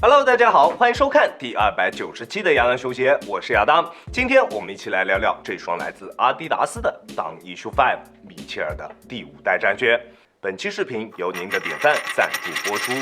Hello， 大家好，欢迎收看第297的亚当球鞋，我是亚当。今天我们一起来聊聊这双来自阿迪达斯的 Dunk Issue 5米切尔的第5代战靴。本期视频由您的点赞赞助播出。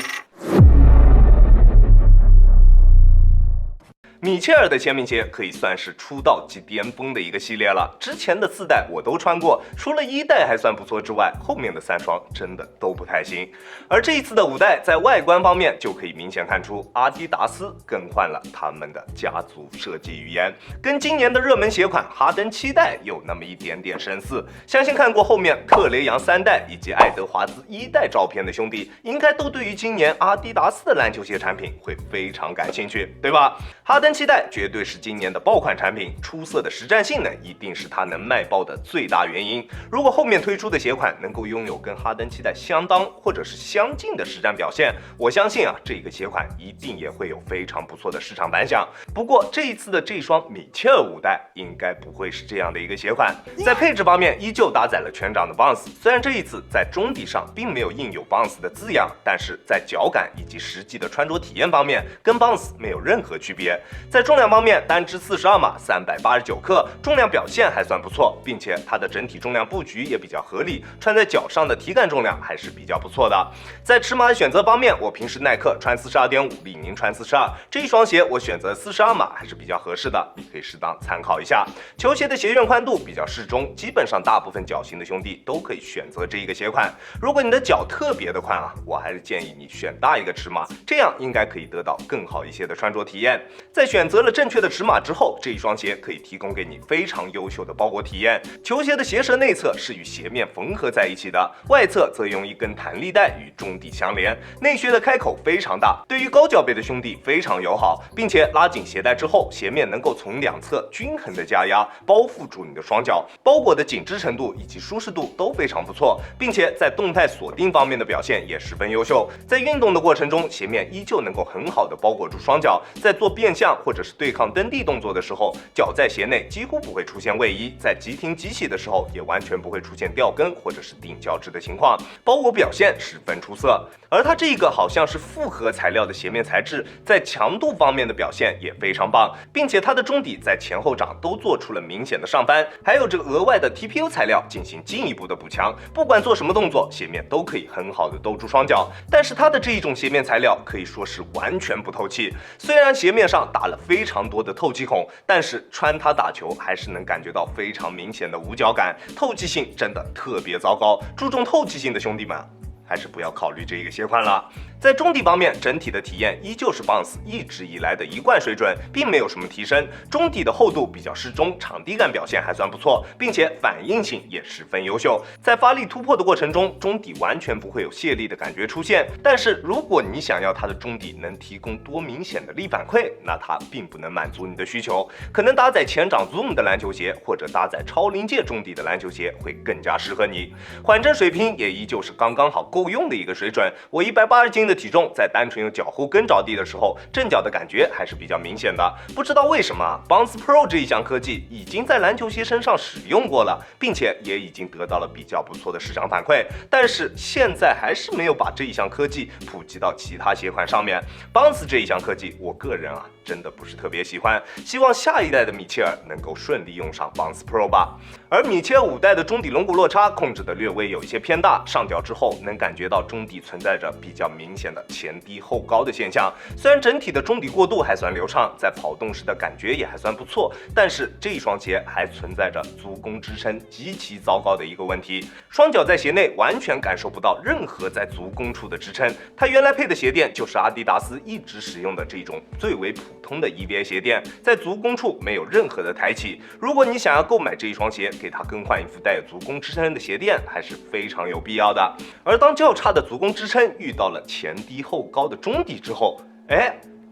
米切尔的签名鞋可以算是出道即巅峰的一个系列了，之前的4代我都穿过，除了1代还算不错之外，后面的3双真的都不太行。而这一次的5代，在外观方面就可以明显看出阿迪达斯更换了他们的家族设计语言，跟今年的热门鞋款哈登7代有那么一点点神似。相信看过后面特雷杨3代以及爱德华兹1代照片的兄弟，应该都对于今年阿迪达斯的篮球鞋产品会非常感兴趣，对吧？哈登7代绝对是今年的爆款产品，出色的实战性能一定是它能卖爆的最大原因。如果后面推出的鞋款能够拥有跟哈登7代相当或者是相近的实战表现，我相信这个鞋款一定也会有非常不错的市场反响。不过这一次的这双米切尔5代应该不会是这样的一个鞋款，在配置方面依旧搭载了全掌的 Bounce， 虽然这一次在中底上并没有印有 Bounce 的字样，但是在脚感以及实际的穿着体验方面跟 Bounce 没有任何区别。在重量方面，单支42码389克，重量表现还算不错，并且它的整体重量布局也比较合理，穿在脚上的体感重量还是比较不错的。在尺码选择方面，我平时耐克穿42.5，李宁穿42，这一双鞋我选择42码还是比较合适的，你可以适当参考一下。球鞋的鞋院宽度比较适中，基本上大部分脚型的兄弟都可以选择这一个鞋款。如果你的脚特别的宽我还是建议你选大一个尺码，这样应该可以得到更好一些的穿着体验。在选择了正确的尺码之后，这一双鞋可以提供给你非常优秀的包裹体验。球鞋的鞋舌内侧是与鞋面缝合在一起的，外侧则用一根弹力带与中底相连。内靴的开口非常大，对于高脚背的兄弟非常友好，并且拉紧鞋带之后，鞋面能够从两侧均衡的加压，包覆住你的双脚，包裹的紧致程度以及舒适度都非常不错，并且在动态锁定方面的表现也十分优秀。在运动的过程中，鞋面依旧能够很好的包裹住双脚，在做变向或者是对抗蹬地动作的时候，脚在鞋内几乎不会出现位移，在急停急起的时候也完全不会出现掉跟或者是顶脚趾的情况，包裹表现十分出色。而它这个好像是复合材料的鞋面材质，在强度方面的表现也非常棒，并且它的中底在前后掌都做出了明显的上翻，还有这个额外的 TPU 材料进行进一步的补强，不管做什么动作，鞋面都可以很好的兜住双脚。但是它的这一种鞋面材料可以说是完全不透气，虽然鞋面上打了非常多的透气孔，但是穿它打球还是能感觉到非常明显的无脚感，透气性真的特别糟糕。注重透气性的兄弟们还是不要考虑这一个鞋款了。在中底方面，整体的体验依旧是 Bounce 一直以来的一贯水准，并没有什么提升。中底的厚度比较适中，场地感表现还算不错，并且反应性也十分优秀。在发力突破的过程中，中底完全不会有泄力的感觉出现。但是如果你想要它的中底能提供多明显的力反馈，那它并不能满足你的需求。可能搭载前掌 Zoom 的篮球鞋，或者搭载超临界中底的篮球鞋会更加适合你。缓震水平也依旧是刚刚好够用的一个水准。我180斤的体重，在单纯用脚后跟着地的时候，震脚的感觉还是比较明显的。不知道为什么 Bounce Pro 这一项科技已经在篮球鞋身上使用过了，并且也已经得到了比较不错的市场反馈，但是现在还是没有把这一项科技普及到其他鞋款上面。Bounce 这一项科技，我个人真的不是特别喜欢，希望下一代的米切尔能够顺利用上 Bounce Pro 吧。而米切尔5代的中底龙骨落差控制的略微有一些偏大，上脚之后能感觉到中底存在着比较明显的前低后高的现象。虽然整体的中底过渡还算流畅，在跑动时的感觉也还算不错，但是这一双鞋还存在着足弓支撑极其糟糕的一个问题，双脚在鞋内完全感受不到任何在足弓处的支撑。它原来配的鞋垫就是阿迪达斯一直使用的这种最为普通的 EVA 鞋垫，在足弓处没有任何的抬起。如果你想要购买这一双鞋，给它更换一副带有足弓支撑的鞋垫还是非常有必要的。而当较差的足弓支撑遇到了前低后高的中底之后，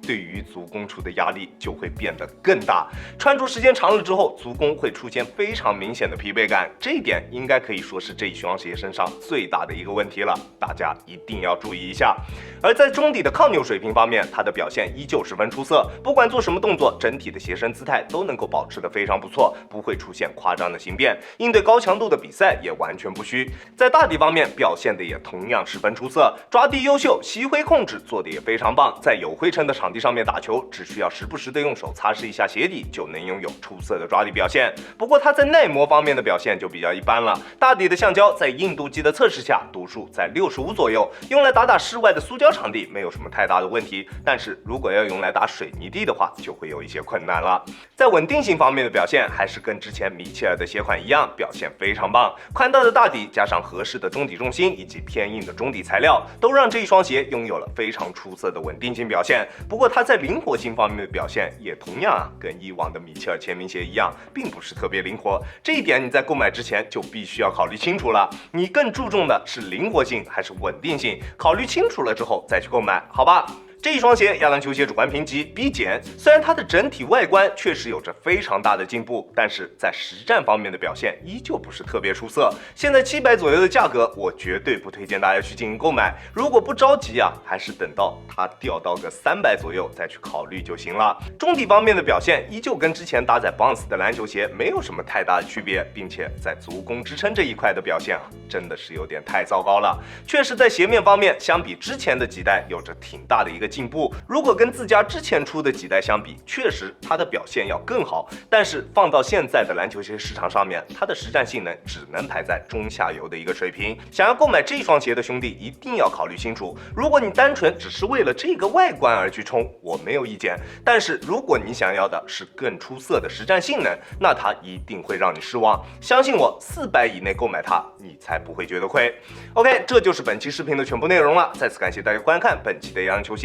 对于足弓处的压力就会变得更大。穿着时间长了之后，足弓会出现非常明显的疲惫感，这一点应该可以说是这一双鞋身上最大的一个问题了，大家一定要注意一下。而在中底的抗扭水平方面，它的表现依旧十分出色，不管做什么动作，整体的鞋身姿态都能够保持得非常不错，不会出现夸张的形变，应对高强度的比赛也完全不虚。在大底方面表现的也同样十分出色，抓地优秀，吸灰控制做的也非常棒，在有灰尘的场地上面打球，只需要时不时的用手擦拭一下鞋底，就能拥有出色的抓地表现。不过它在耐磨方面的表现就比较一般了，大底的橡胶在硬度计的测试下，读数在65左右，用来打室外的塑胶场地没有什么太大的问题，但是如果要用来打水泥地的话，就会有一些困难了。在稳定性方面的表现，还是跟之前米切尔的鞋款一样，表现非常棒。宽大的大底加上合适的中底重心以及偏硬的中底材料，都让这一双鞋拥有了非常出色的稳定性表现。不过它在灵活性方面的表现也同样跟以往的米切尔签名鞋一样，并不是特别灵活。这一点你在购买之前就必须要考虑清楚了，你更注重的是灵活性还是稳定性？考虑清楚了之后再去购买，好吧？这一双鞋亚当球鞋主观评级 B 减，虽然它的整体外观确实有着非常大的进步，但是在实战方面的表现依旧不是特别出色。现在700左右的价格，我绝对不推荐大家去进行购买。如果不着急啊，还是等到它掉到个300左右再去考虑就行了。中底方面的表现依旧跟之前搭载 Bounce 的篮球鞋没有什么太大的区别，并且在足弓支撑这一块的表现啊，真的是有点太糟糕了。确实在鞋面方面，相比之前的几代有着挺大的一个进步，如果跟自家之前出的几代相比，确实它的表现要更好，但是放到现在的篮球鞋市场上面，它的实战性能只能排在中下游的一个水平。想要购买这双鞋的兄弟一定要考虑清楚，如果你单纯只是为了这个外观而去冲，我没有意见，但是如果你想要的是更出色的实战性能，那它一定会让你失望。相信我，400以内购买它，你才不会觉得亏。OK， 这就是本期视频的全部内容了，再次感谢大家观看本期的亚当球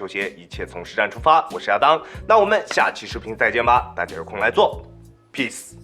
鞋，一切从实战出发，我是亚当，那我们下期视频再见吧，大家有空来做 ，peace。